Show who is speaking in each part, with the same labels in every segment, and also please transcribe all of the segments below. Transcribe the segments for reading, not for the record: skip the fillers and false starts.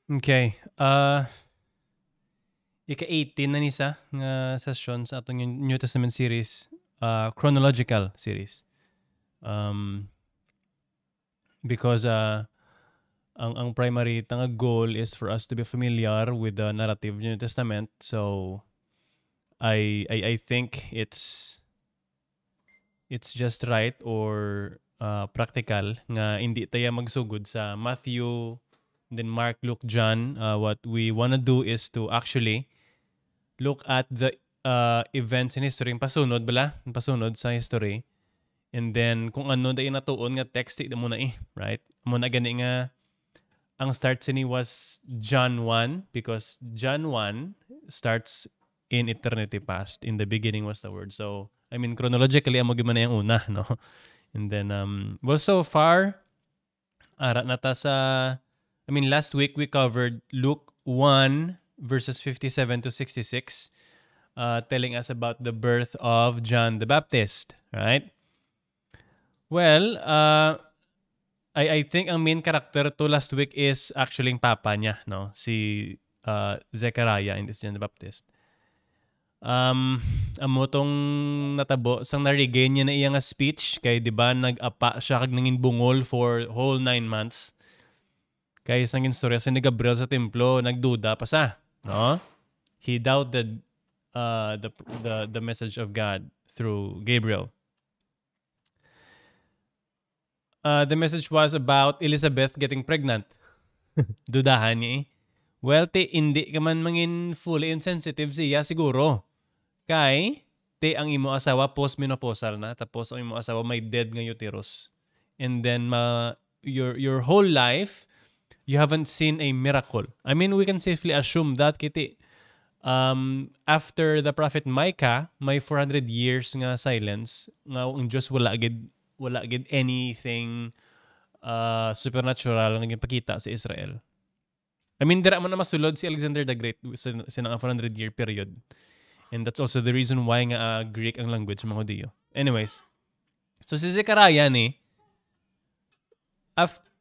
Speaker 1: Okay. Ika-18 na nisa nga session sa atong New Testament series, chronological series. Because ang primary tanga goal is for us to be familiar with the narrative of the New Testament. So I think it's just right or practical nga hindi tayo magsugod sa Matthew, then Mark, Luke, John. What we wanna do is to actually look at the events in history, pasunod sa history. And then kung ano da inatuon nga text ida mo na right? Mo na gani nga ang start sini was John 1 because John 1 starts in eternity past. In the beginning was the word. So I mean chronologically amo gyud man yung una, no? And then well, so far ara nata sa last week we covered Luke 1 verses 57 to 66, telling us about the birth of John the Baptist, right? Well, I think ang main character to last week is actually yung papa niya, no? Si Zechariah in this John the Baptist. Amo tong natabo sang na-regain niya na iyang speech kay di ba nag-apa siya kag nangin bungol for whole 9 months. Kay sang istorya sa ni Gabriel sa templo nagduda pa sa, no? He doubted the message of God through Gabriel. The message was about Elizabeth getting pregnant. Dudahan niya Well, hindi ka man mangin fully insensitive siya siguro. Kay, ang imo asawa post-menopausal na, tapos ang imo asawa may dead nga uterus. And then, your whole life, you haven't seen a miracle. I mean, we can safely assume that kiti after the prophet Micah, may 400 years nga silence, nga ang Diyos wala gid anything supernatural nga gipakita sa Israel. I mean, dira man na masulod si Alexander the Great sa 400-year period. And that's also the reason why nga Greek ang language sa mga Hudiyo. Anyways, so si Zechariah ni,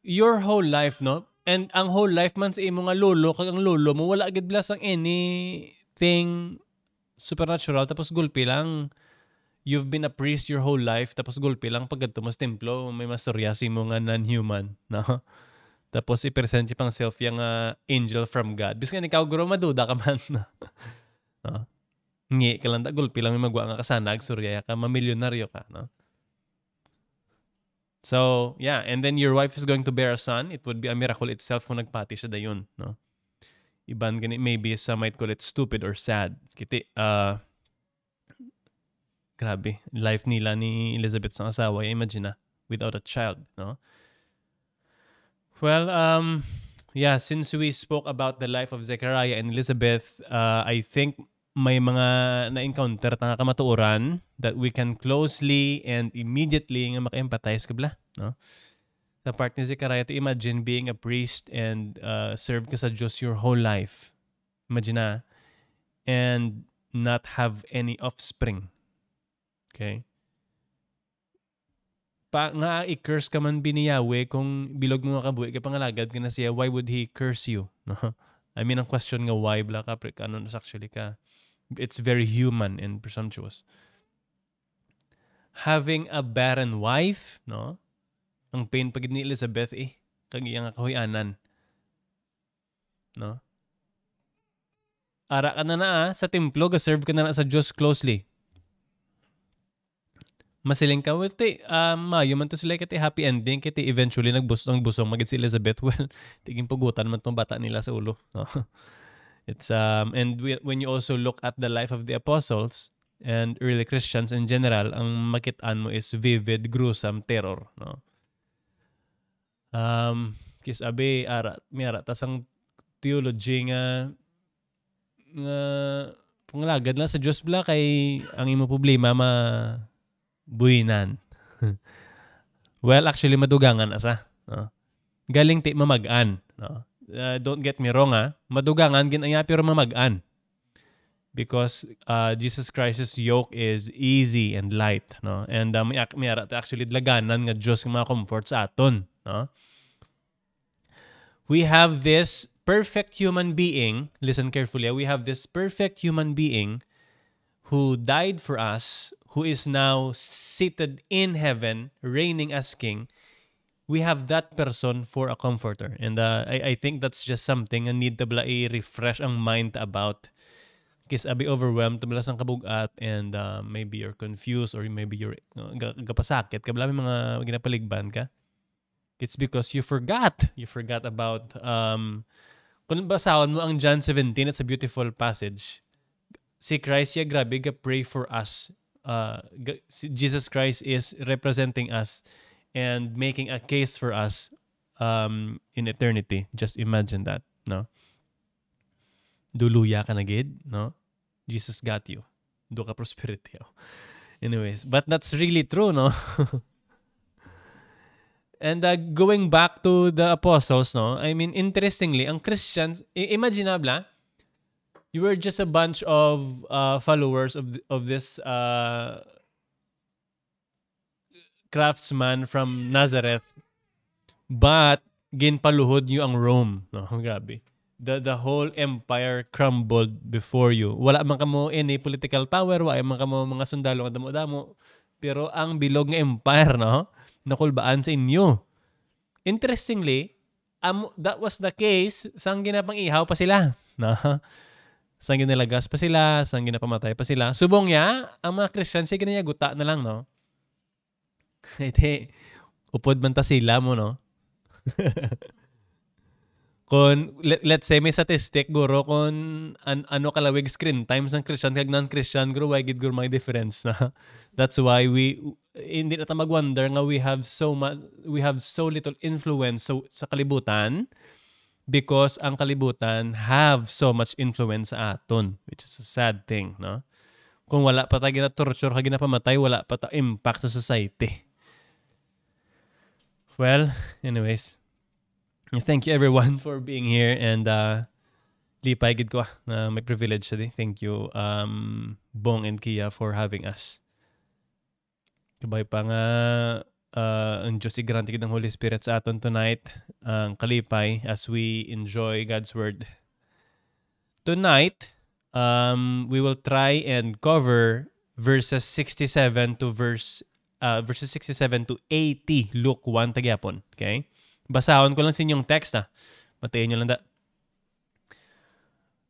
Speaker 1: your whole life, no? And ang whole life man sa imo nga lolo, kag ang lolo mo, wala agad blas ang anything supernatural, tapos gulpi lang. You've been a priest your whole life, tapos gulpi lang pag gadto mo sa templo, may mastorya si mo nga non-human, no? Tapos i-present yung pang self yung angel from God. Bis nga ikaw, guro, maduda ka man, no? No? Ngi ka lang, gulpi lang may magwa nga kasanag, surya ka, mamilyonaryo ka, no? So, yeah, and then your wife is going to bear a son. It would be a miracle itself kung nagpati siya dayon, no? Iban gani, maybe some might call it stupid or sad. Kiti, grabe, life nila ni Elizabeth sa asawa, imagine na, without a child, no? Well, yeah, since we spoke about the life of Zechariah and Elizabeth, I think may mga na-encounter tanga kamatuoran that we can closely and immediately nga maka-empathize kabla, no? Sa part ni Zechariah, to imagine being a priest and serve ka sa Diyos your whole life. Imagine na. And not have any offspring. Okay? Nga i-curse ka man biniyawe kung bilog mo nga kabuhi ka pangalagad ka na siya, why would he curse you? No? I mean, ang question nga why, Black Africa, ano actually ka? It's very human and presumptuous. Having a barren wife, no? Ang pain pagid ni Elizabeth kag iyang kahuyanan. No? Ara ka na sa templo, ga-serve ka na sa Diyos closely. Masiling ka, well, mayo man to sila kati happy ending, kati eventually nagbusong magid si Elizabeth. Well, tiging pugutan man tong bata nila sa ulo. No? It's and when you also look at the life of the apostles and early Christians in general, ang makitaan mo is vivid, gruesome terror, no? Kis abe miara tasang theology nga pangalagad lang sa Dios bla kay ang imo problema buinan. Well, actually madugangan asa, no? Galing ti mamag-an, no? Don't get me wrong, madugangan ginaya pero mamag-an. Because Jesus Christ's yoke is easy and light, no? And may actually dlaganan nga Dios nga mga comfort sa aton, no? We have this perfect human being, listen carefully, we have this perfect human being who died for us, who is now seated in heaven, reigning as king. We have that person for a comforter. And I think that's just something na need to i-refresh ang mind about. Kasi abi overwhelmed, tabalas ang kabugat, and maybe you're confused or maybe you're gapasakit. Kabla may mga ginapaligban ka. It's because you forgot. You forgot about, kung basahon mo ang John 17, it's a beautiful passage. Si Christ, grabe, pray for us. Jesus Christ is representing us and making a case for us in eternity. Just imagine that, no? Duluya ka na gid, no? Jesus got you. Do ka prosperity. Anyways, but that's really true, no? And going back to the apostles, no? I mean, interestingly, ang Christians, imaginable, you were just a bunch of followers of this craftsman from Nazareth, but ginpaluhod nyo ang Rome. No, grabe. The whole empire crumbled before you. Wala man kamo any political power, wala man kamo mga sundalo nga damo-damo, pero ang bilog nga empire, no, nakulbaan sa inyo. Interestingly, that was the case sang ginapang ihaw pa sila, no? Sang ginalagas pa sila, sang ginapamatay pa sila. Subong niya, ang mga Christian, sige niya guta na lang, no? Ite, upod man ta sila mo, no? Kung, let's say, may statistic, guro, kung ano kalawig screen time sang Christian, kag non-Christian, guro, why gid guro may difference, na? That's why hindi na ta mag-wonder nga we have so little influence sa kalibutan, because ang kalibutan have so much influence sa aton, which is a sad thing, no? Kung wala pa tayo gina-torture, ginapamatay, wala pa tayo impact sa society. Well, anyways, thank you everyone for being here, and lipay gid ko na may privilege siya. Thank you, Bong and Kia, for having us. Kabay pa nga, ang Diyos i-grant ng Holy Spirit sa aton tonight, ang kalipay as we enjoy God's Word. Tonight, we will try and cover verses 67 to 80, Luke 1 tagyapon. Okay? Basahon ko lang sa inyong text, ha. Matayin nyo lang da.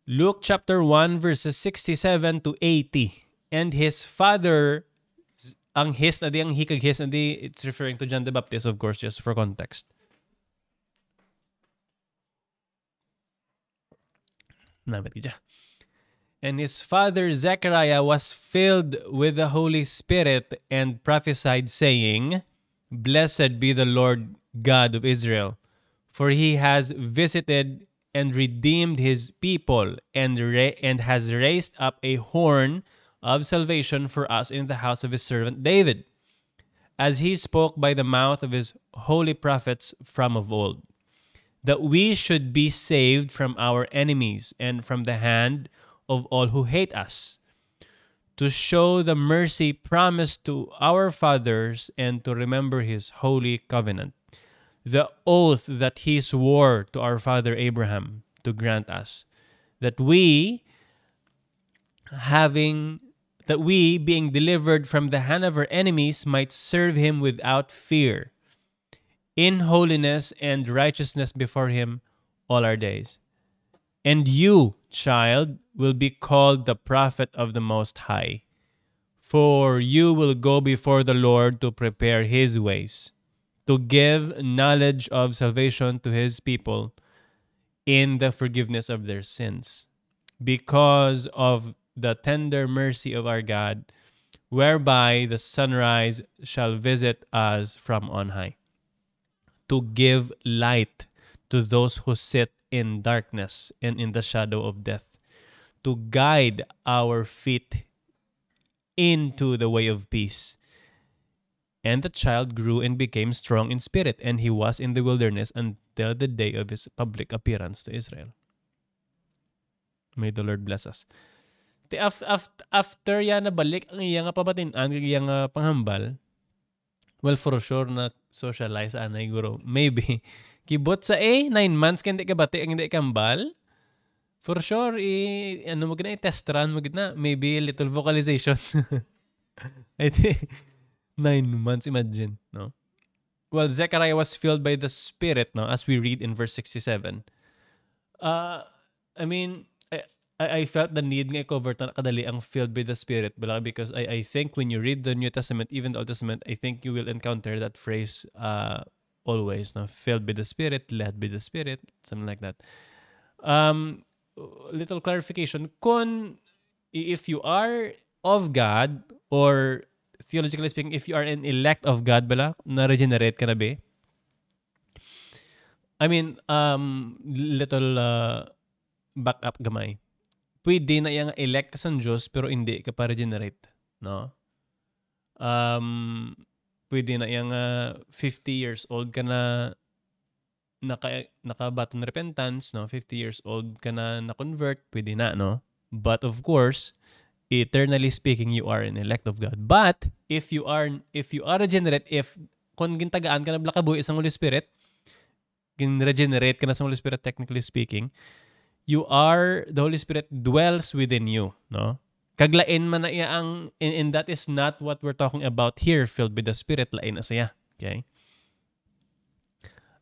Speaker 1: Luke chapter 1 verses 67 to 80. And his father, ang his na di, ang hikag his na di, it's referring to John the Baptist, of course, just for context. And his father Zechariah was filled with the Holy Spirit and prophesied, saying, Blessed be the Lord God of Israel, for he has visited and redeemed his people, and has raised up a horn of salvation for us in the house of his servant David, as he spoke by the mouth of his holy prophets from of old, that we should be saved from our enemies and from the hand of all who hate us, to show the mercy promised to our fathers, and to remember his holy covenant, the oath that he swore to our father Abraham, to grant us, that we, being delivered from the hand of our enemies, might serve him without fear, in holiness and righteousness before him all our days. And you, child, will be called the prophet of the Most High, for you will go before the Lord to prepare his ways, to give knowledge of salvation to his people in the forgiveness of their sins, because of the tender mercy of our God, whereby the sunrise shall visit us from on high, to give light to those who sit in darkness and in the shadow of death, to guide our feet into the way of peace. And the child grew and became strong in spirit, and he was in the wilderness until the day of his public appearance to Israel. May the Lord bless us. After yan nabalik ang iyang pabatin, ang iyang panghambal, well, for sure na socialize anay guro. Maybe Kibot sa 9 months ka hindi ka bati, ang hindi kambal. For sure, ano mo gina, i-test run mo gina, maybe little vocalization. I think 9 months, imagine, no? Well, Zechariah was filled by the Spirit, no, as we read in verse 67. I mean, I felt the need nga i-cover na kadali ang filled by the Spirit, because I think when you read the New Testament, even the Old Testament, I think you will encounter that phrase always, no? Filled by the Spirit, led by the Spirit, something like that. Little clarification, if you are of God, or theologically speaking, if you are an elect of God, na-regenerate ka na ba? I mean, little back up gamay. Pwede na yung elect ka sa Diyos, pero hindi ka pa regenerate, no? Pwede na yung 50 years old ka na nakabaton repentance, no? 50 years old ka na convert, pwede na, no? But of course, eternally speaking, you are an elect of God. But if you are regenerate, kung gintagaan ka na blakabuhi sa Holy Spirit, gin-regenerate ka na sa Holy Spirit, technically speaking, the Holy Spirit dwells within you, no? Kaglain man na iya and that is not what we're talking about here, filled by the Spirit, lain na siya. Okay?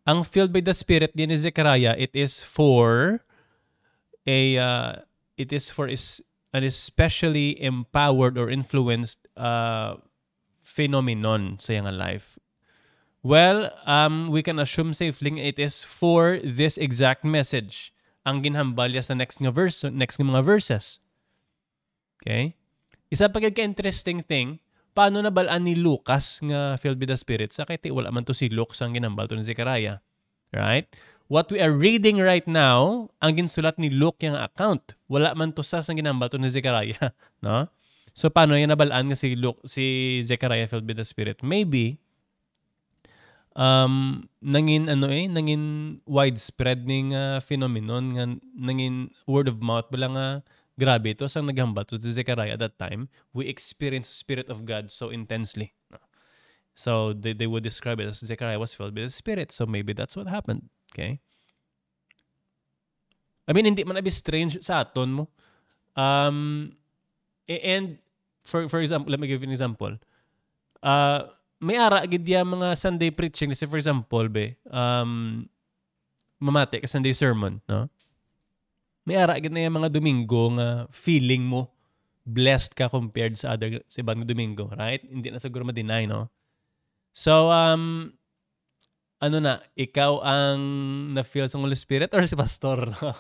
Speaker 1: Ang filled by the Spirit din ni Zechariah, it is for an especially empowered or influenced phenomenon sa iyang life. Well, we can assume safely it is for this exact message ang ginhambalya sa next mga verses. Okay? Isa pa ka-interesting thing, paano nabalaan ni Lucas nga filled by the Spirit? Sakit wala man to si Luke ang ginhambal to ni Zechariah. Right? What we are reading right now, ang ginsulat ni Luke yung account. Wala man to sa ginhambal to ni Zechariah. No? So paano yung nabalaan nga si Zechariah filled by the Spirit? Maybe nangin widespread ning phenomenon nga nangin word of mouth nga grabe to sang naghambal to Zechariah at that time. We experienced the Spirit of God so intensely. So they would describe it as Zechariah was filled by the Spirit. So maybe that's what happened. Okay? I mean, hindi man abi strange sa aton mo. And for example, let me give you an example. May ara gid ya mga Sunday preaching, let's say for example mamati ka Sunday sermon, no? May ara gid na yung mga Domingo nga feeling mo blessed ka compared sa ibang Domingo, right? Hindi na siguro ma-deny, no? So ikaw ang na-feel sa Holy Spirit or si pastor, no?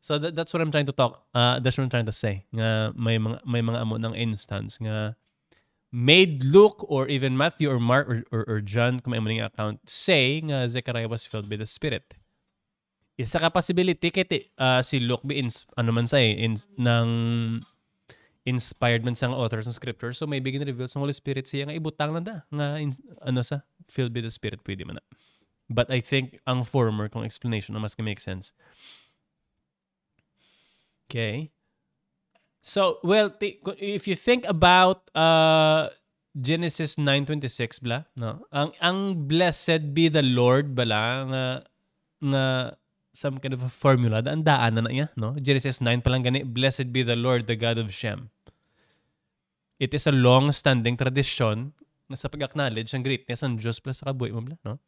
Speaker 1: So that's what I'm trying to talk. That's what I'm trying to say. Nga may mga amo ng instance nga made Luke or even Matthew or Mark or John, kung may maning account, say nga Zechariah was filled by the Spirit. Isa ka possibility kay si Luke nang inspired man sa authors ng scripture, so may bigin reveal sa Holy Spirit siya nga ibutang lang nga filled by the Spirit, pwede man na. But I think ang former kung explanation mas can make sense. Okay. So, well, if you think about Genesis 9:26 no? Ang blessed be the Lord nga some kind of a formula, daan na niya, no? Genesis 9 pa lang gani, blessed be the Lord, the God of Shem. It is a long-standing tradition na sa pag-acknowledge ang greatness ng Diyos plus sa kabuhi mo, no?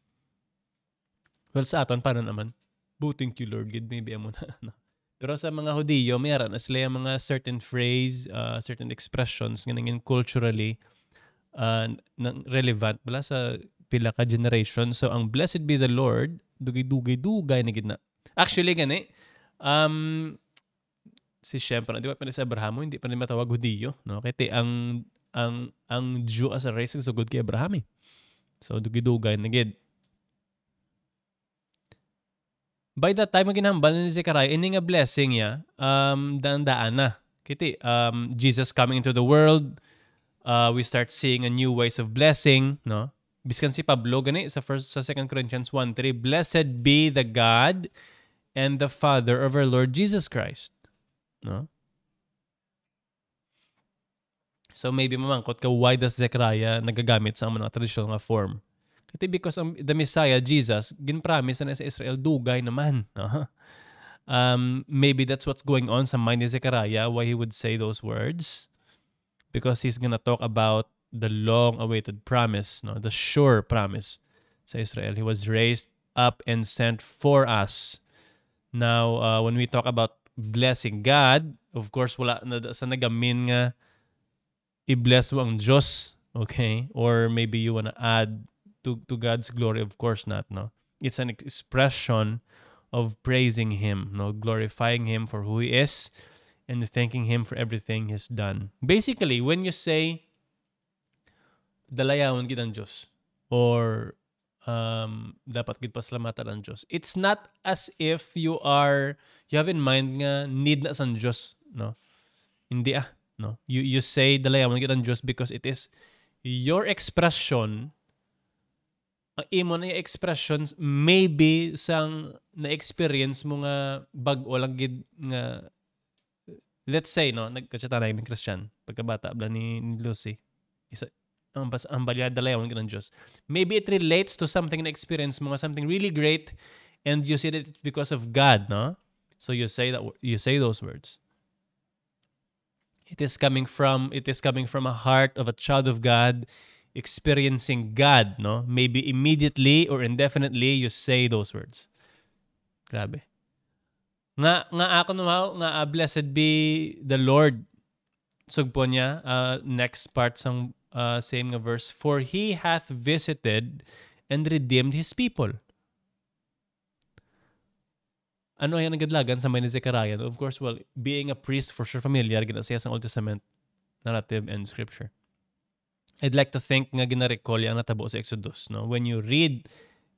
Speaker 1: Well, sa aton, paano naman? Thank you, Lord, good, maybe amo na, no? Pero sa mga Hudiyo, mayroon na sila yung mga certain phrase, certain expressions nga nanging culturally relevant sa pila ka generation. So, ang blessed be the Lord, dugay na gid na. Actually, gani, si Shem, di ba pa sa Abraham, hindi pa rin matawag Hudiyo, no? Kaya ang Jew as a race, so good kay Abraham, eh. So, dugay na gid. By that time, ginhambal ni Zechariah, ini nga blessing niya, daan na. Kiti, Jesus coming into the world, we start seeing a new ways of blessing, no? Biskan si Pablo, gani, sa 2 Corinthians 1:3, blessed be the God and the Father of our Lord Jesus Christ. No? So maybe mamangkot ka, why does Zechariah nagagamit sa mga traditional nga form? Kasi because the Messiah, Jesus, ginpromise na sa Israel, dugay naman. No? Maybe that's what's going on sa mind ni Zechariah, why he would say those words. Because he's gonna talk about the long-awaited promise, no, the sure promise sa Israel. He was raised up and sent for us. Now, when we talk about blessing God, of course, wala na sa nagamin nga i-bless mo ang Diyos, okay? Or maybe you wanna add to God's glory, of course not, no? It's an expression of praising Him, no, glorifying Him for who He is, and thanking Him for everything He's done. Basically, when you say, dalayawan gid ang Diyos, or dapat gid pasalamatan ang Diyos, it's not as if you have in mind nga need na sa Diyos, no? Hindi no? You say dalayawan gid ang Diyos because it is your expression, ang imo na expressions, maybe sang na-experience mo nga bag-o lang gid nga. Let's say, no, nagkachatana ng Christian, pagkabata bla ni Lucy, isa, ang balyad dalayawan ng Diyos. Maybe it relates to something na experience mo, something really great, and you see that it's because of God, no? So you say those words. It is coming from a heart of a child of God, experiencing God, no? Maybe immediately or indefinitely, you say those words. Grabe. Nga ako numaw, nga blessed be the Lord. Sugpo niya, next part sang same nga verse, for He hath visited and redeemed His people. Ano ay nagadlagan sa may ni Zechariah? Of course, well, being a priest, for sure familiar gina siya sa Old Testament narrative and scripture. I'd like to think nga gina-recall ang natabo sa Exodus, no? When you read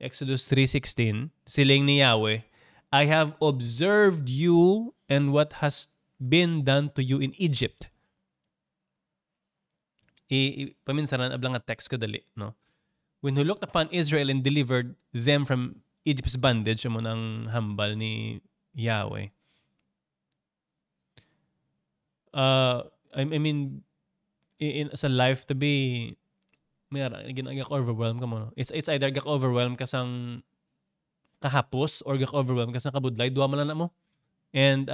Speaker 1: Exodus 3:16, siling ni Yahweh, I have observed you and what has been done to you in Egypt. Paminsanan ablang nga text ko dali, no? When you looked upon Israel and delivered them from Egypt's bondage, mo nang hambal ni Yahweh. I mean, as a life to be, gak overwhelmed ka mo, no? It's either gak overwhelmed ka sang kahapos or gak overwhelmed ka sang kabudlay, duwa man na mo. And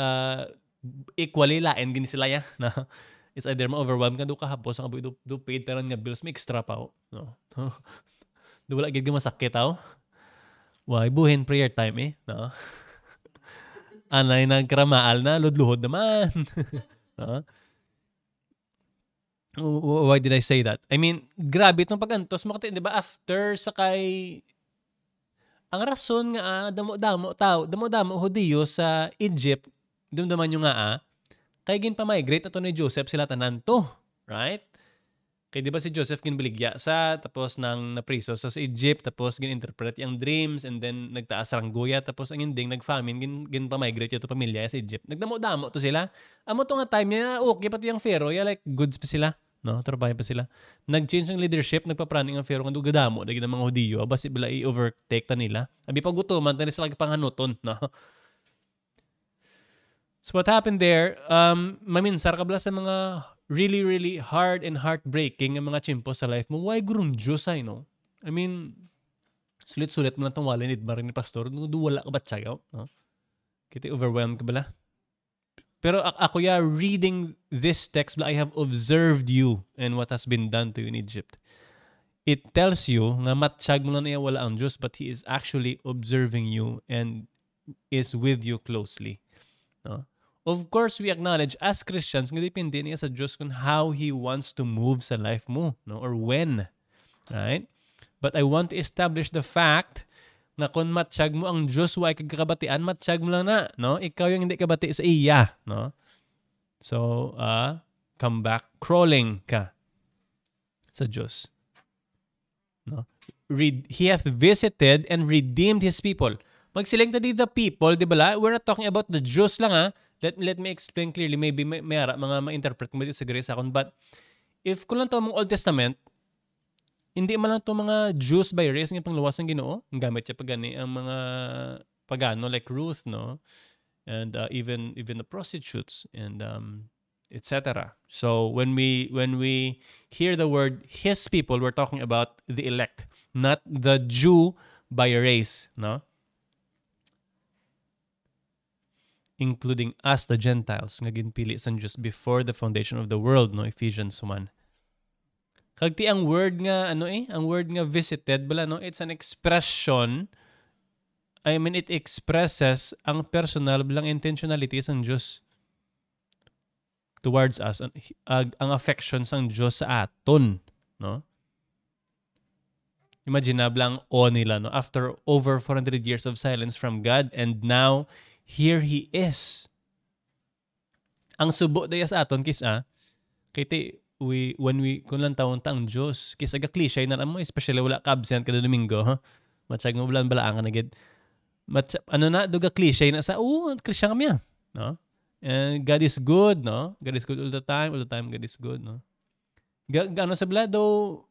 Speaker 1: equally lain gini sila ya, na it's either ma-overwhelmed ka do kahapos ang kabuy do paid taran nga bills, may extra pa, no? Do wala gid masakit aw. Why buhin prayer time no? Anay nagkramaal na ludluhod naman. No? Why did I say that? I mean, grabe itong pagantos mo, 'di ba? After sakay ang rason nga damo-damo Hudiyo sa Egypt, dumdaman nyo nga kay gin pa migrate na to ni Joseph sila tanan to, right? Kay di ba si Joseph ginbaligya sa, tapos nang napriso sa Egypt, tapos gin-interpret yung dreams, and then nagtaas ranggoya, tapos ang ending nag-famine, gin pa migrate yung pamilya sa Egypt. Nagdamo-damo to sila. Amo to nga time niya, okay pati yung Pharaoh, like goods pa sila. No, trabaho pa sila. Nag-change ng leadership, nagpapraning ang Pharaoh nga dugadamo, dagi ng mga Hudiyo, basi bila i-overtake ta nila. Abi pa gutuman ta sila panghanuton, no. So what happened there, maminsar ka bala sa mga really, really hard and heartbreaking ang mga chimpo sa life mo. Why gurong Diyos ay, no? I mean, sulit-sulit mo lang itong walinid ba rin ni Pastor, wala ka ba tsayaw, no? Kita overwhelmed ka bala. Pero ako reading this text, I have observed you and what has been done to you in Egypt. It tells you nga matsyag mo lang niya wala ang Diyos, but He is actually observing you and is with you closely. No? Of course, we acknowledge as Christians, nga depende niya sa Diyos kung how He wants to move sa life mo, no? Or when. Right? But I want to establish the fact na kung matsyag mo ang Diyos, why kagkabatian, matsyag mo lang na, no? Ikaw yung hindi kabati sa iya, no? So, come back, crawling ka sa Diyos. No? He hath visited and redeemed His people. Magsiling na the people, di ba? We're not talking about the Jews lang, Let me explain clearly. Maybe may mga ma-interpret mo dito sa grace akon. But if kung lang to mong Old Testament, hindi man lang to mga Jews by race ng pangluwas ng Ginoo. Ang gamit siya pagani ang mga pagano like Ruth, no? And even the prostitutes and etc. So when we hear the word His people, we're talking about the elect. not the Jew by race, no? Including us, the Gentiles, nga ginpili sa Diyos before the foundation of the world, no? Ephesians 1. Kagti ang word nga, ang word nga visited, bala, no? It's an expression, it expresses ang personal bilang intentionality sa Diyos towards us, ang affection sa Diyos sa aton, no? Imagine na blang nila, no? After over 400 years of silence from God, and now, here He is. Ang subo daya sa aton, kisa, kung lang taon ang Diyos, kisa ga-cliche na mo, especially wala ka-absent kada Domingo, ha? Matsag mo balaan ka na gid. Duga cliche na sa, Christian kami, no? And God is good, no? God is good all the time God is good, no? Sa blado,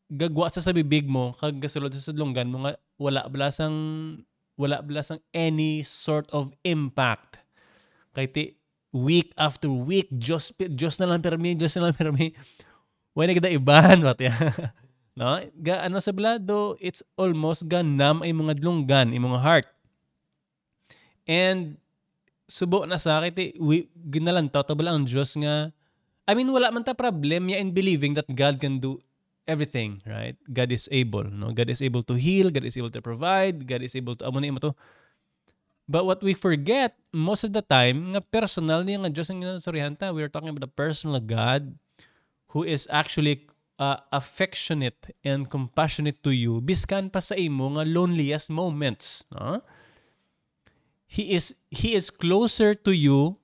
Speaker 1: gagwa sa bibig mo, kag gasulod sa sadlonggan mo nga, wala blasang any sort of impact. Kaya week after week, Diyos na lang permi. Why na kita iban, pati. No? Sa blado, it's almost ganam ay mga dlunggan, ay mga heart. And, subo na sa akin, ginalantaw, tabala ang Diyos nga, wala man ta problem in believing that God can do everything, right? God is able, no? God is able to heal, God is able to provide, God is able to mo to. But what we forget most of the time, nga personal niya nga Diyos ang ginasurihan ta. We are talking about a personal God who is actually affectionate and compassionate to you biskan pa sa imo nga loneliest moments, no? He is closer to you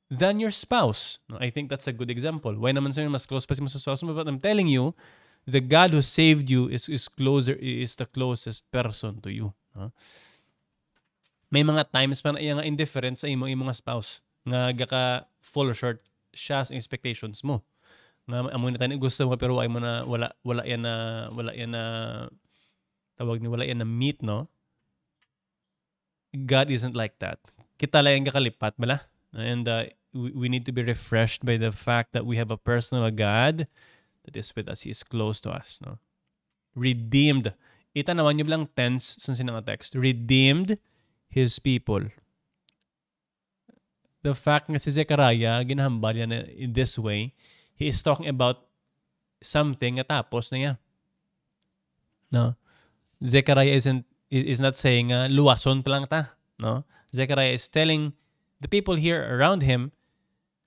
Speaker 1: than your spouse. No, I think that's a good example. Why naman sa'yo mas close pa si mo sa spouse mo? But I'm telling you, the God who saved you is the closest person to you. No? May mga times pa na iya nga indifferent sa imong mga spouse. Nga gaka fall short siya sa expectations mo. Nga amoy na tayo gusto mo pero wala yan na meet, no? God isn't like that. Kita lang yung kakalipat, bala? And we need to be refreshed by the fact that we have a personal God that is with us. He is close to us, no? Redeemed. Ita naman yung lang tense sa sinang text. Redeemed His people. The fact nga si Zechariah, ginahambal yan in this way, he is talking about something na tapos na niya. No? Zechariah is not saying luwason pa lang ta, no? Zechariah is telling the people here around him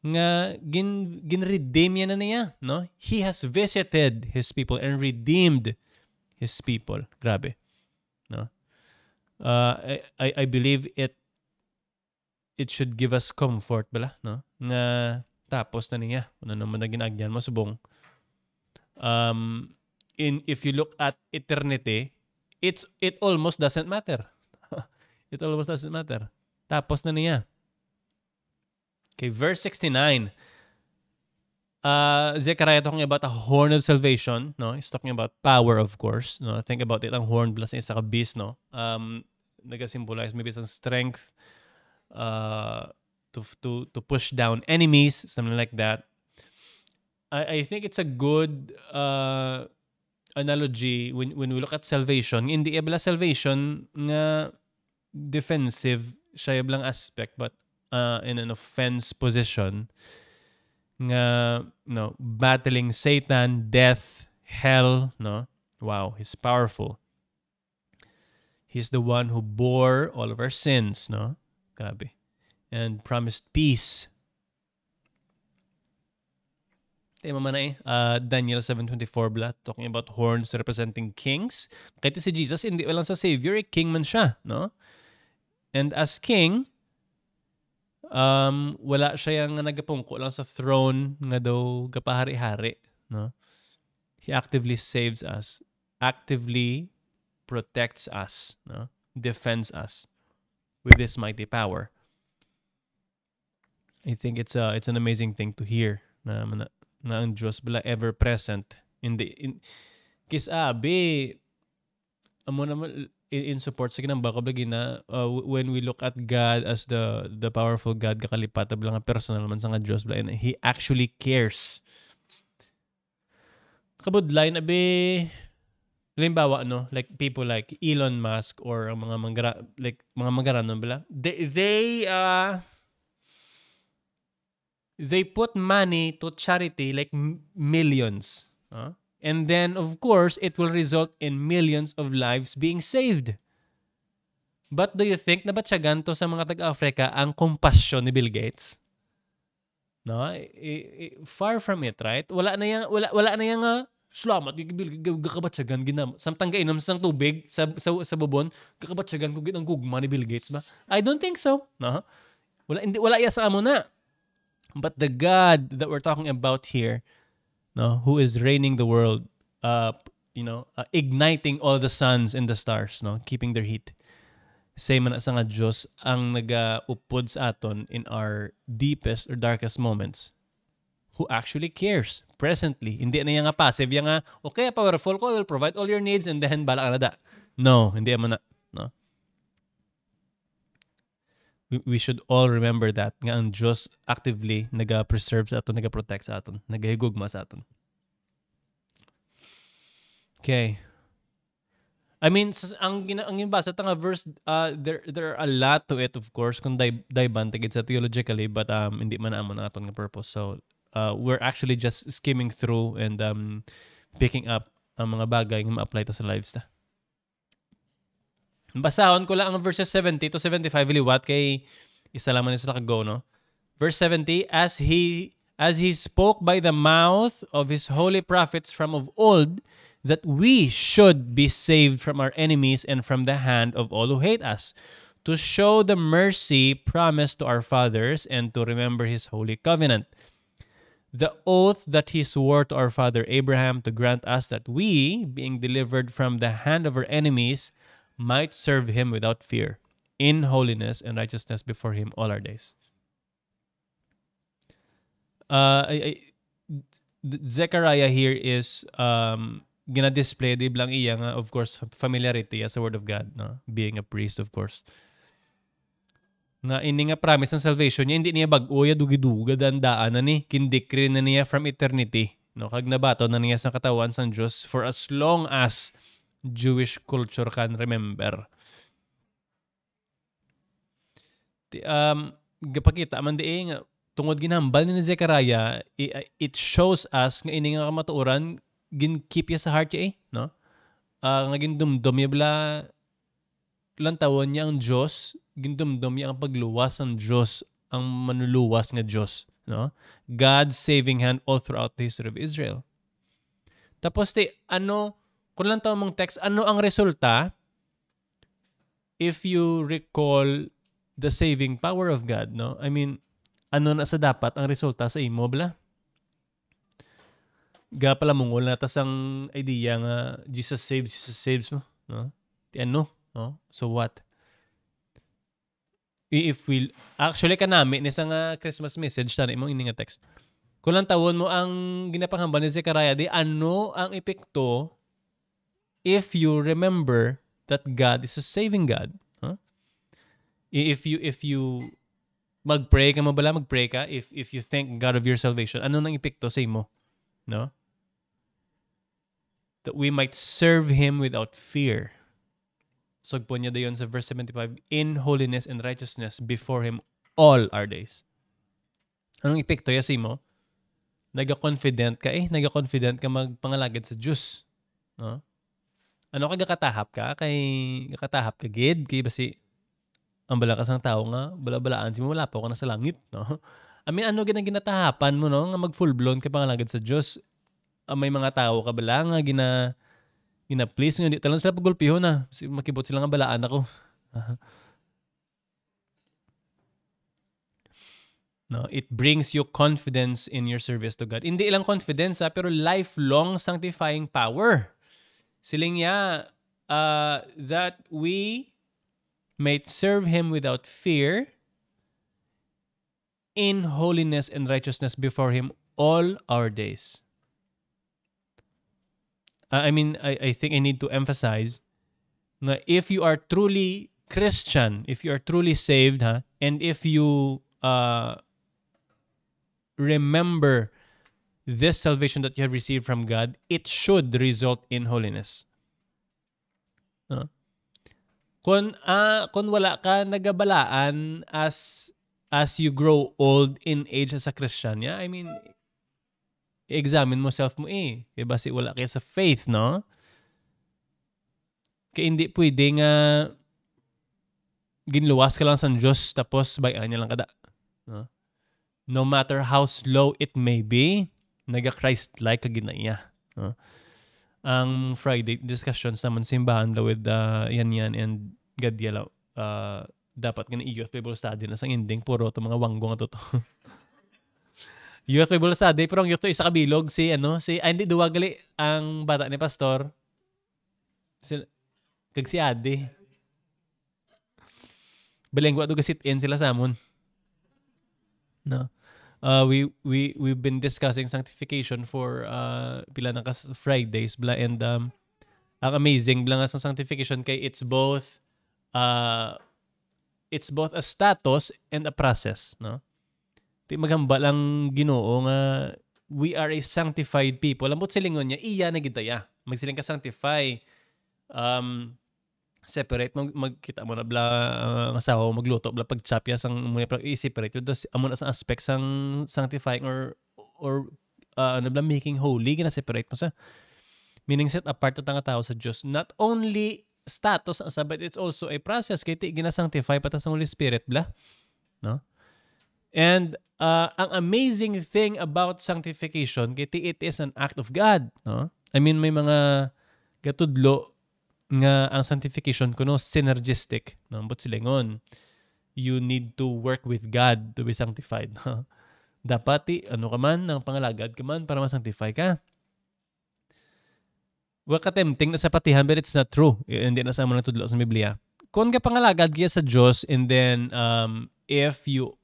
Speaker 1: nga ginredeem niya na niya, no? He has visited his people and redeemed his people. Grabe, no? I believe it should give us comfort bala, no? Nga tapos na niya. Ano naman na ginagyan mo subong. If you look at eternity, it almost doesn't matter. It almost doesn't matter. Tapos na niya. Okay, verse 69. Zechariah talking about a horn of salvation, no? He's talking about power, of course, no? Think about it, ang horn plus isa ka beast, no? Nag-symbolize maybe some strength to push down enemies, something like that. I think it's a good analogy when we look at salvation. Hindi ebla salvation nga defensive siya eblang aspect, but in an offense position nga, no, battling Satan, death, hell, no? Wow, He's powerful. He's the one who bore all of our sins, no? Grabe. And promised peace. Tema man Daniel 7:24 bla, talking about horns representing kings. Kahit si Jesus, hindi lang sa Savior, king man siya, no? And as king, wala siya yung nagapungko lang sa throne nga daw gapahari-hari, no? He actively saves us, actively protects us, no? Defends us with His mighty power. I think it's an amazing thing to hear na ang Diyos bala ever present kisabi amo naman in support sa kinang baka lagi na when we look at God as the powerful God kakalipat bala nga personal man sa nga Diyos bala, and He actually cares. Kabudlain abi Halimbawa, like people like Elon Musk or ang mga manggaranon bala, they put money to charity like millions. And then, of course, it will result in millions of lives being saved. But do you think na ba't siya ganito sa mga taga-Africa ang kompasyon ni Bill Gates? No? Far from it, right? Wala na yang salamat, gakabatsagan ginam. Samtang gainom sa tubig sa bubon, gakabatsagan ko ang gugma ni Bill Gates ba? I don't think so. No? Wala iya sa amo na. But the God that we're talking about here, no, who is reigning the world, igniting all the suns and the stars, no, keeping their heat. Say man sa nga Diyos ang nagaupod sa aton in our deepest or darkest moments, who actually cares presently. Hindi na yung nga passive, yung nga, okay, powerful ko, I will provide all your needs and then bala ka na da. No, hindi mo na. No. We should all remember that nga ang Diyos actively naga-preserve sa aton, naga-protect sa aton, nagahigugma sa aton. Okay. I mean, ang basa ta nga verse, there are a lot to it, of course, kung dayban tigid sa theologically, but hindi man amon aton nga purpose. So, we're actually just skimming through and picking up ang mga bagay nga ma-apply ta sa lives ta. Basahon ko lang ang verses 70 to 75 liwat kay isa lang man sila ka-go, no? Verse 70, as he spoke by the mouth of his holy prophets from of old, that we should be saved from our enemies and from the hand of all who hate us, to show the mercy promised to our fathers and to remember his holy covenant. The oath that he swore to our father Abraham to grant us that we, being delivered from the hand of our enemies, might serve him without fear, in holiness and righteousness before him all our days. Zechariah here is gina-display di blang iya nga, of course, familiarity as a word of God, no? Being a priest, of course. Nga ini nga promise ng salvation niya, hindi niya bag-oya dugi-duga dandaan na ni, kindikri na niya from eternity. No? Kag nabato na niya sa katawan ng Diyos for as long as Jewish culture can remember. Gapakita man di nga tungod ginhambal ni Zechariah, it shows us nga ini nga kamatuoran gin-keep ya sa heart ya no? Nga gindumdum ya bala lantawon niya ang Diyos, gindumdum niya ang pagluwas ng Diyos, ang manuluwas nga Diyos, no? God's saving hand all throughout the history of Israel. Tapos kung lang taon mong text, ano ang resulta if you recall the saving power of God, no? I mean, ano na sa dapat ang resulta sa imo, bala? Pala mungol na tas ang idea nga Jesus saves mo, no? Ano? No? So what? If we actually kanami ni nga Christmas message tani imong ini nga text. Kung lang tawon mo ang ginapanghambal ni Zechariah, di ano ang epekto if you remember that God is a saving God. Huh? If you magpray ka if you thank God of your salvation, ano nang epekto sa imo? No? That we might serve him without fear. Sugpo niya dayon sa verse 75, in holiness and righteousness before him all our days. Anong epekto ya sa imo? Naga-confident ka magpangalagad sa Diyos. No? Ano ka gakatahap ka gid kay basi ang balakas ng tao nga bala-balaan si mo wala pa ako na sa langit, no? I mean, ano ginatahapan mo, no, nga mag full blown ka pangalagad sa Dios. May mga tao ka bala nga gina-please nga di talang sila pagulpiho na makibot sila nga balaan ako. No, it brings you confidence in your service to God. Hindi lang confidence pero lifelong sanctifying power. Siling niya, that we may serve him without fear in holiness and righteousness before him all our days. I think I need to emphasize na if you are truly Christian, if you are truly saved, and if you remember this salvation that you have received from God, it should result in holiness. No? Kung wala ka nagabalaan as you grow old in age as a Christian, yeah, I mean, examine mo self mo eh. Kaya basi wala kayo sa faith, no? Kaya hindi pwede nga ginluwas ka lang sa Diyos tapos bayan niya lang kada. No? No matter how slow it may be, naga-Christ-like ka ginaya. No? Ang Friday discussions naman simbahan with yan and Gadyalaw. Dapat nga youth Bible study na sang ending puro to mga wanggo nga to. Youth Bible study pero ang youth to isa kabilog si hindi duwa gali ang bata ni pastor. Kag si Ade. Balengwa to gasit in sila sa amon. No. We've been discussing sanctification for pila na Fridays bla and ang amazing bla nga sa sanctification kay it's both a status and a process, no? Di magamba lang Ginoo nga we are a sanctified people. Lambot silingon niya iya na gidaya. Magsiling ka sanctify. Separate magkita mo na bla ang asawa magluto bla pagchapya sang muna i-separate dos amo na sa aspect sang sanctifying or bla making holy gina separate mo sa meaning set apart ang tao sa Dios, not only status but it's also a process kay ti gina sanctify pata sa Holy Spirit bla, no? And ang amazing thing about sanctification kay ti it is an act of God, no? I mean may mga gatudlo nga ang sanctification kuno synergistic, no? But silingon you need to work with God to be sanctified, no? Dapat ka man ng pangalagad ka man para ma-sanctify ka. Waka tempting na sa patihan but it's not true. Hindi na sa mga natudlo sa Biblia. Kung ka pangalagad kaya sa Diyos and then if you're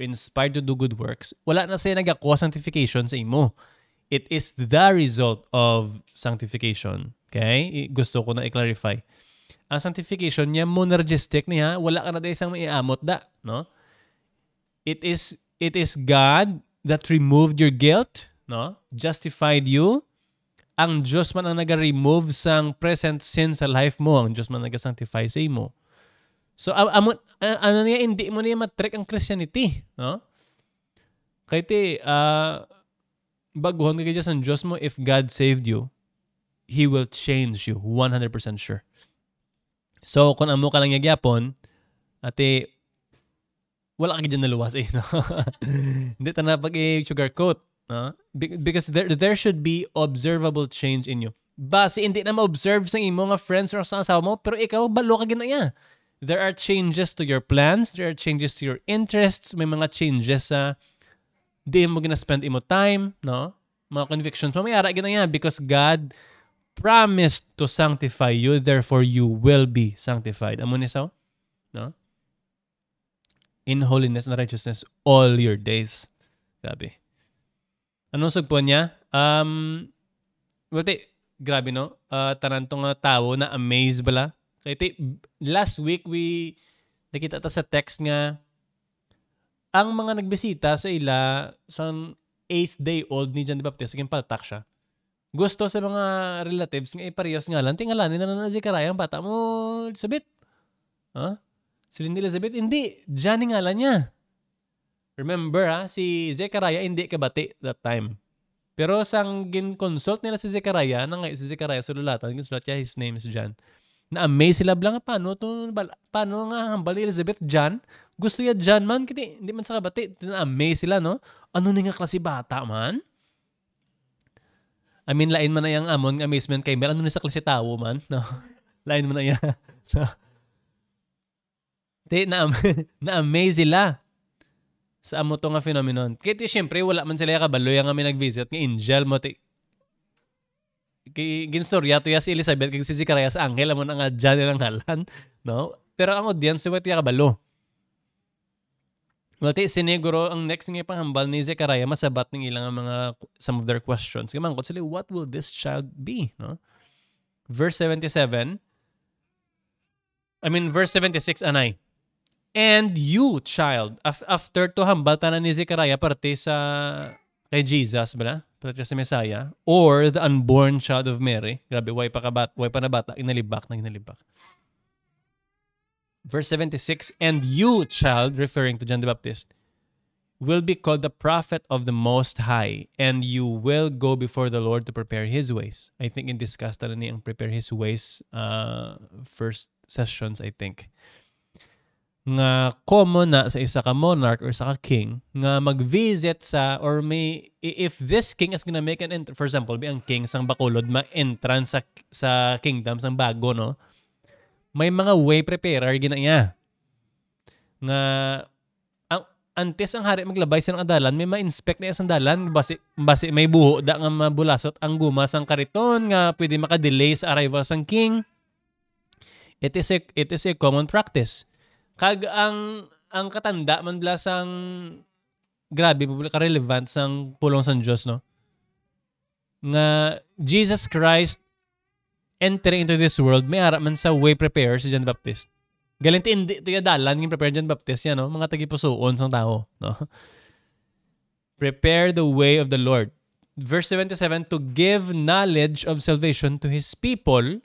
Speaker 1: inspired to do good works, wala na siya nagakuha sanctification sa imo. It is the result of sanctification. Okay? Gusto ko na i-clarify. Ang sanctification niya, monergistic niya, wala ka na dahil isang maiamot da. No? It is God that removed your guilt, no? Justified you. Ang Diyos man ang naga-remove sang present sin sa life mo. Ang Diyos man naga-sanctify sa imo. So, hindi mo niya matrick ang Christianity. No? Kaya baguhan ka kaya sa Diyos mo, if God saved you, He will change you. 100% sure. So, kung amo ka lang yagyapon, wala ka dyan naluwas eh. No? Hindi ta na pag-sugarcoat. No? Because there should be observable change in you. Base, hindi na ma-observe sa imo nga friends or sa asawa mo, pero ikaw, balo ka ginaya. There are changes to your plans. There are changes to your interests. May mga changes sa di mo gina-spend imo time, no? Mga convictions mo, may ara ginaya because God promised to sanctify you, therefore you will be sanctified. Amo ni sao? No? In holiness and righteousness all your days. Grabe. Anong sugpo niya? Grabe no? Tanan tong tao na amazed bala. Kaya last week nakita ta sa text nga ang mga nagbisita sa ila sa 8th day old ni John the Baptist, kaya paltak siya. Gusto sa mga relatives nga iparehas nga lang, tingalanin na Zechariah ang bata mo, Elizabeth. Huh? Si Lindy Elizabeth, hindi. John nga lang niya. Remember si Zechariah hindi kabati that time. Pero sang gin-consult nila si Zechariah, si Zechariah sululatan, ginsulat niya, his name is John. Na-amaze sila blang paano nga hambal ni Elizabeth John. Gusto niya John man, hindi man sa kabati. Na-amaze sila, no? Ano nga klase bata man? I mean, lain man na yung amon amazement kay Mel. Ano na sa klase tao man? No? Lain man na yan. No? Na-amaze sila sa amo to nga phenomenon. Kaya siyempre, wala man sila kabaloy nga may nag-visit ng angel mo. Ginstorya to ya si Elizabeth kag si Zechariah sa angel amo nga John ng halan. No? Pero ang audience, wala tiya kabalo. Well, siniguro ang next nga panghambal ni Zechariah masabat ng ilang mga some of their questions. Kamangkot sila, what will this child be? No? Verse 76 anay. And you, child, after to hambal tanan ni Zechariah parte sa kay Jesus, bala? Pero si Messiah, or the unborn child of Mary. Grabe, way pa na bata, inalibak. Verse 76, and you, child, referring to John the Baptist, will be called the prophet of the Most High, and you will go before the Lord to prepare His ways. I think in-discuss na ang prepare His ways first sessions, I think. Nga common na sa isa ka monarch or sa ka king, nga mag-visit sa, or may, if this king is gonna make an for example, ang king sang Bacolod, ma-entrance sa kingdom sang bago, no? May mga way preparer ginaya. Nga antes ang hari maglabay sa adalan, may ma-inspect na isang dalan, basi may buho da nga mabulasot ang guma sang kariton nga pwede maka-delay sa arrival sang king. It is a common practice. Kag ang katanda man bla sang grabe ka relevant sang pulong sang Dios, no? Nga Jesus Christ entering into this world, may ara man sa way preparer si John the Baptist. Galing hindi tiya dalan ng prepare John Baptist yan, no? Mga tagipusoon sang tao, no? Prepare the way of the Lord. Verse 77, to give knowledge of salvation to His people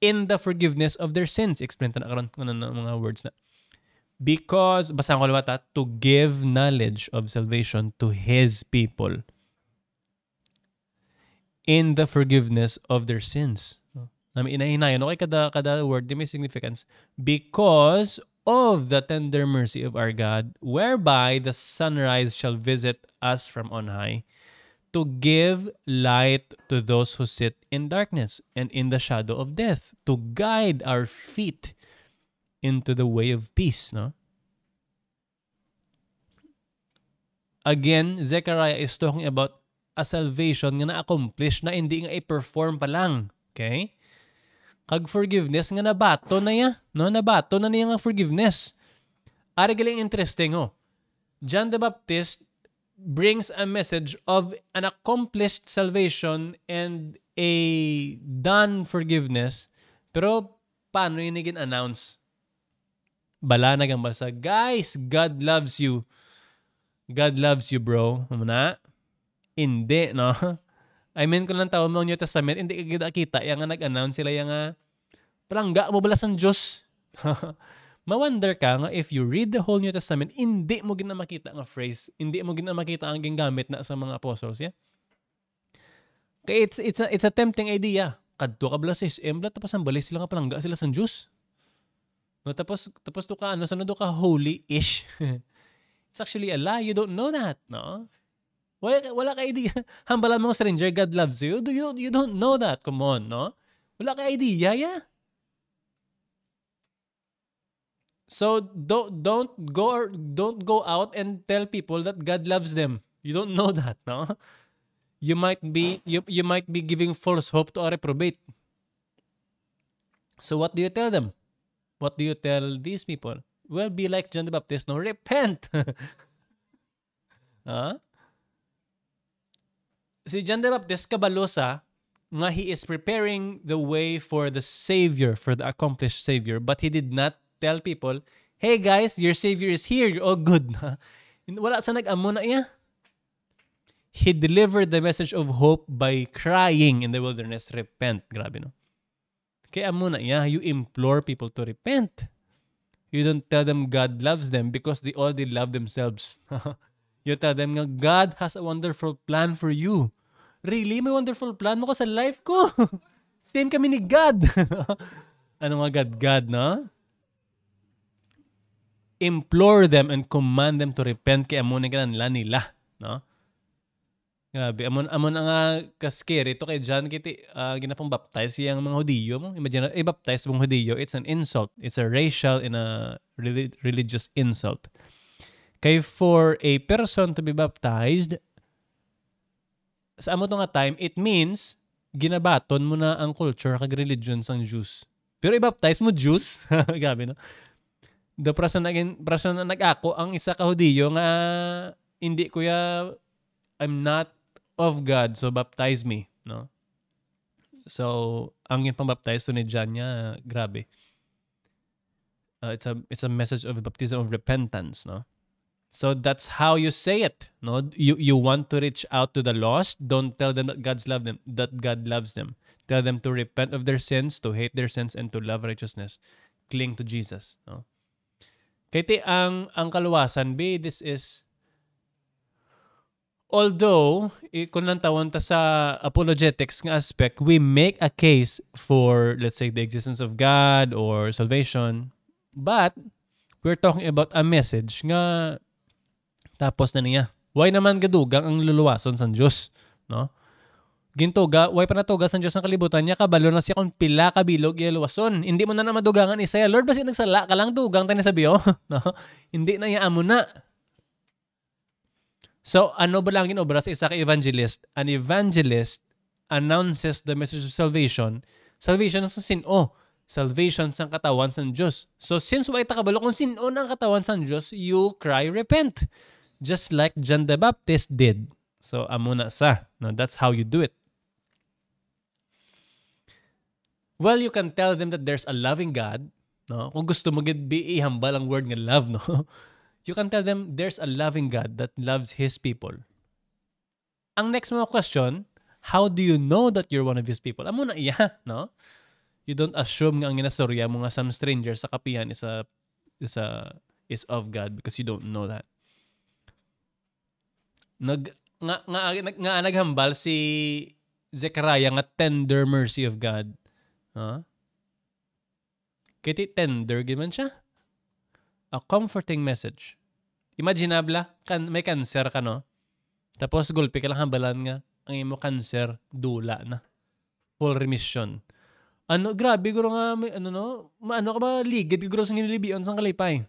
Speaker 1: in the forgiveness of their sins. Explain ta na karon ng mga words na. Because, basahin ko liwata, to give knowledge of salvation to His people in the forgiveness of their sins. Namin inahinayon, okay, kada word, di may significance. Because of the tender mercy of our God, whereby the sunrise shall visit us from on high, to give light to those who sit in darkness and in the shadow of death, to guide our feet into the way of peace, no? Again, Zechariah is talking about a salvation nga na-accomplish na hindi nga i-perform pa lang. Okay? Kag forgiveness nga nabato na ya, no? Nabato na niya nga forgiveness. Ari galing interesting, oh. John the Baptist brings a message of an accomplished salvation and a done forgiveness. Pero paano yun naging-announce? Bala na gang basa, guys, God loves you. God loves you, bro. Muna? Hindi, no? I mean, kung lang tao mo New Testament, hindi ka kita yung nga nag-announce sila yung nga, palangga mo bala sang Diyos. Ma-wonder ka nga, if you read the whole New Testament, hindi mo gina makita nga phrase, hindi mo gina makita ang gingamit na sa mga apostles, yeah? Kaya it's a tempting idea. Kadto ka bala sa SM, tapos ang balay sila nga palangga sila sang Diyos. No, tapos to ka, ano, sanod ka holy-ish. It's actually a lie. You don't know that, no? Wala ka idea. Hambalan mo stranger, God loves you. You don't know that. Come on, no? Wala ka idea, yeah? So don't go out and tell people that God loves them. You don't know that, no? You might be giving false hope to a reprobate. So what do you tell them? What do you tell these people? Well, be like John the Baptist, no? Repent! Huh? Si John the Baptist, kabalosa, nga he is preparing the way for the Savior, for the accomplished Savior, but he did not tell people, hey guys, your Savior is here, you're all good. Wala sa nag-amo na iya. He delivered the message of hope by crying in the wilderness, repent. Grabe, no? Kaya amo na iya, you implore people to repent. You don't tell them God loves them because they already love themselves. You tell them nga God has a wonderful plan for you. Really? May wonderful plan mo ko sa life ko? Same kami ni God. Ano nga God, no? Implore them and command them to repent kaya amo na ganun nila, no? Grabe, amon nga ka-scary ito kay John kiti ginapang baptize yang mga Hudiyo mo. Imagine i-baptize mong Hudiyo, it's an insult. It's a racial and a religious insult. Kay for a person to be baptized sa amo to nga time, it means ginabaton mo na ang culture kag religion sang Jews. Pero i-baptize mo Jews? Grabe, no? The person na nag-ako ang isa ka Hudiyo nga hindi kuya I'm not of God, so baptize me, no? So, ang yung pang-baptize to ni John niya, grabe. It's a message of baptism of repentance, no? So that's how you say it. No, you want to reach out to the lost. Don't tell them that God loves them. Tell them to repent of their sins, to hate their sins, and to love righteousness. Cling to Jesus. No? Kaya ang kaluwasan, this is, although kung nantawon ta sa apologetics nga aspect, we make a case for, let's say, the existence of God or salvation, but we're talking about a message nga tapos na niya. Why naman gadugang ang luluwason sa Diyos? No? Gintuga, why pa natuga sa Diyos ang kalibutan niya, kabalo na siya kung pila kabilog iluwason. Hindi mo na madugangan isa. Lord, basi nagsala ka lang dugang tayo sabiyo? No? Hindi na yaan mo na. So, ano ba lang ginobra sa isa ka evangelist? An evangelist announces the message of salvation. Salvation sa sino? Salvation sa katawan sa Diyos. So, since why takabalo kung sino ng katawan sa Diyos, you cry, repent. Just like John the Baptist did. So, amo na sa. No, that's how you do it. Well, you can tell them that there's a loving God. No? Kung gusto mo ihambal ang word nga love, no? You can tell them there's a loving God that loves His people. Ang next mga question, how do you know that you're one of His people? Amo na iya, no? You don't assume nga ang ginastorya mo nga some stranger sa kapihan is of God because you don't know that. Naghambal si Zechariah nga tender mercy of God. Huh? Kiti tender giman siya. A comforting message. Imaginable, may cancer ka, no? Tapos gulpi ka lang hambalan nga ang imo cancer dula na. Full remission. Ano, grabe guro nga may maano ka ba ligid guro sa ginilibion sang kalipay.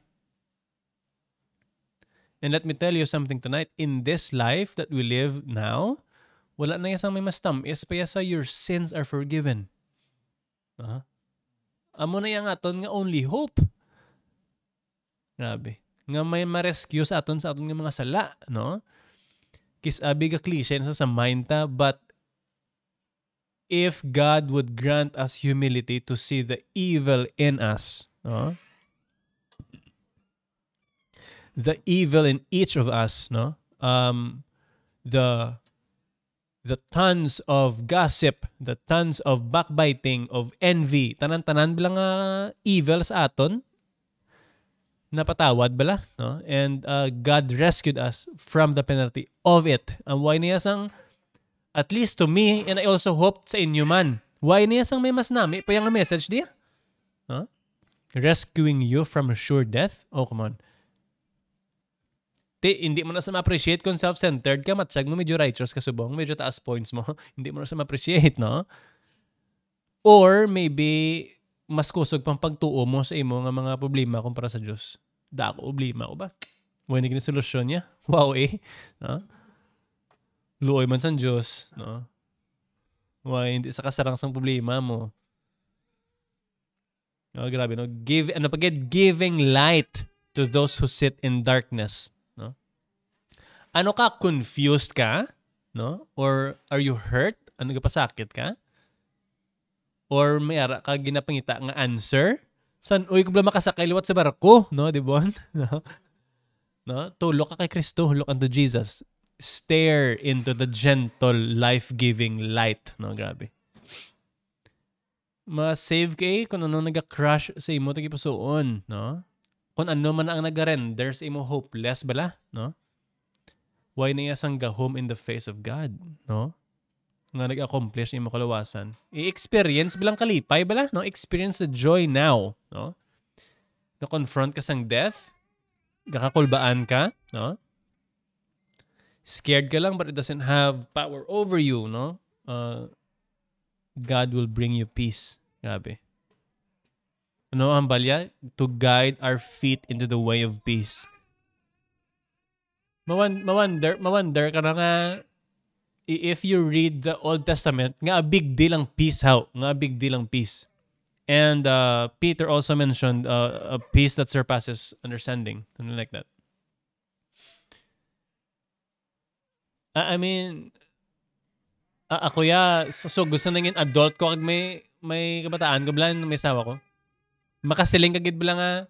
Speaker 1: And let me tell you something tonight. In this life that we live now, wala na yasang may mas tamis, pa yasa your sins are forgiven. Amo na yang aton nga only hope. Grabe. Nga may ma-rescue sa aton nga mga sala, no? Kisabi ka cliche sa mind ta, but if God would grant us humility to see the evil in us, no? The evil in each of us, no? The tons of gossip, the tons of backbiting, of envy, tanan-tanan bilang evil sa aton, napatawad bala, no? And God rescued us from the penalty of it. Ang why niya sang, at least to me, and I also hope sa inyo man, why niya sang may mas nami pa yung message diya? Huh? Rescuing you from sure death? Oh, come on. Hindi mo na sa ma-appreciate kung self-centered ka, matsag mo medyo righteous ka subong, medyo taas points mo, hindi mo na sa ma-appreciate, no? Or maybe, mas kusog pang pagtuo mo sa imo nga mga problema kumpara sa Diyos. Dako, problema ko ba? Wala naging solusyon niya? Wow no? Luoy man sa Diyos, no? Why, hindi sa kasarang sang problema mo. Oh, grabe, no? Giving light to those who sit in darkness. No? Ano ka? Confused ka? No? Or are you hurt? Ano ka pasakit ka? Or may ara ka ginapangita nga answer? San uy ko bala makasakay liwat sa barko, no, di ba? No? Tulok ka kay Kristo, look unto Jesus. Stare into the gentle, life-giving light, no, grabe. Ma-save kay kung ano naga-crush sa imo tagi pusoon, no? Kung ano man ang naga-render sa imo hopeless bala, no? Why na sang gahom in the face of God, no? Nga nag-accomplish imo kalawasan. I-experience bilang kalipay bala, no? Experience the joy now, no? Na-confront ka sang death, gakakulbaan ka, no? Scared ka lang but it doesn't have power over you, no? God will bring you peace. Grabe. Ano ang balya? To guide our feet into the way of peace. Mawonder ka na nga if you read the Old Testament, nga a big deal ang peace how? Nga a big deal ang peace. And Peter also mentioned a peace that surpasses understanding. Something like that. I mean, ako so gusto nangin adult ko kag may kabataan ko bilang may sawa ko. Makasiling kagid bilang nga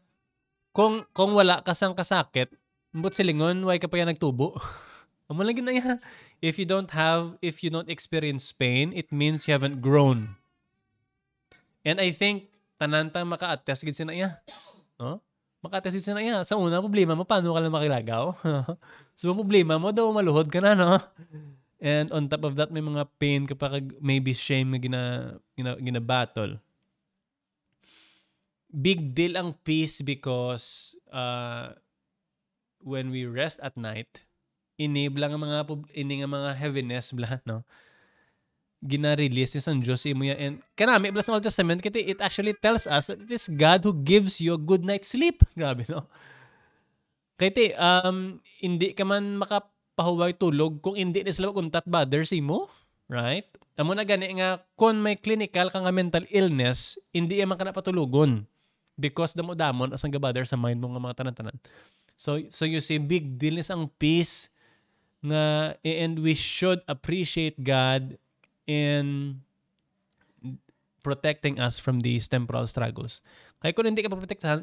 Speaker 1: kung wala ka sang kasakit, Mbot silingon, why ka pa yan nagtubo? Amo lang ginaya. If you don't experience pain, it means you haven't grown. And I think tananta maka-attest gid sinaya. No? Maka-attest gid sinaya. Sa una problema mo paano ka lang makilagaw? So problema mo daw maluhod ka na, no? And on top of that, may mga pain kapag maybe shame na gina-battle. Big deal ang peace because when we rest at night, enable ang mga heaviness bla, no? Gina-release ni San Diyos imo yan. And kanami bla sa Old Testament, kasi it actually tells us that it is God who gives you a good night's sleep. Grabe, no? Kaya hindi ka man makapahuway tulog kung hindi na sila kuntat bothers mo. Right? Amo na gani nga, kung may clinical ka nga mental illness, hindi man ka napatulugon. Because damo-damon as ang gabother sa mind mo nga mga tanan-tanan. So you see, big deal is ang peace nga, and we should appreciate God in protecting us from these temporal struggles. Kaya kung hindi ka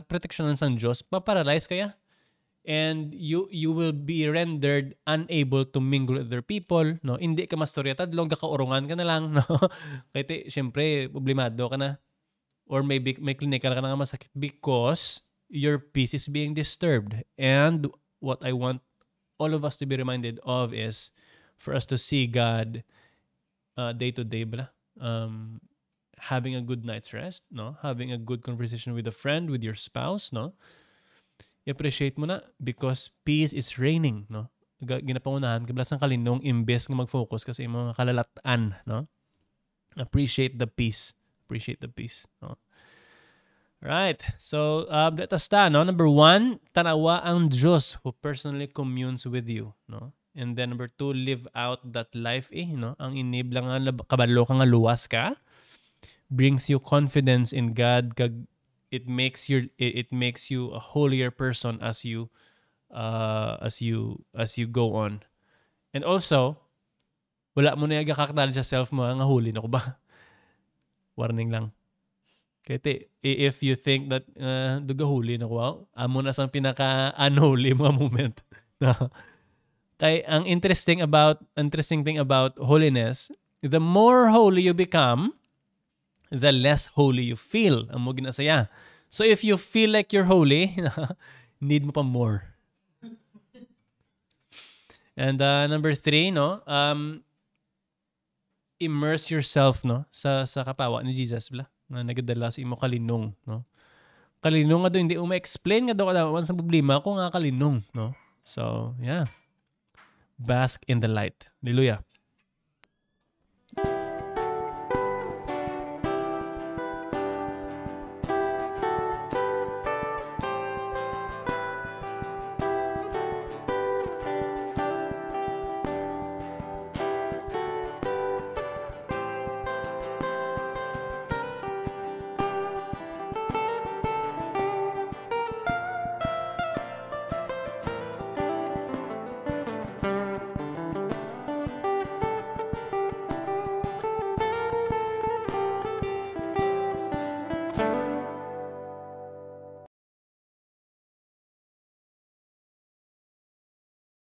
Speaker 1: proteksyonan sa Diyos, paparalyze kaya. And you will be rendered unable to mingle with other people. No? Hindi ka mastorya tadlong, kakaurungan ka na lang. No? Kaya syempre, problemado ka na. Or maybe may clinical ka na nga masakit because your peace is being disturbed. And what I want all of us to be reminded of is for us to see God day to day, having a good night's rest, no? Having a good conversation with a friend, with your spouse, no? I-appreciate mo na because peace is reigning, no? Ginapangunahan, kablas ng kalinong imbes nga mag-focus kasi mga kalalatan, no? Appreciate the peace. Appreciate the peace, no? Right. So, let us start, no? Number 1, tanawa ang Diyos who personally communes with you, no? And then number 2, live out that life, no? Ang inibla nga kabalo ka nga luwas ka brings you confidence in God. It makes you a holier person as you go on. And also, wala mo na gakaknal sa self mo nga huli na ko ba? Warning lang. Kaya if you think that dugahuli na ko, wow, amo na sang pinaka-unholy mga moment. Kaya ang interesting thing about holiness, the more holy you become, the less holy you feel. Ang mo ginasaya. So if you feel like you're holy, need mo pa more. And number 3, no, immerse yourself, no, sa kapawa ni Jesus bla nga nagadala sa imo kalinong, no. Kalinong nga do hindi ma-explain nga do kada sa problema ko nga kalinong, no. So, yeah. Bask in the light. Hallelujah.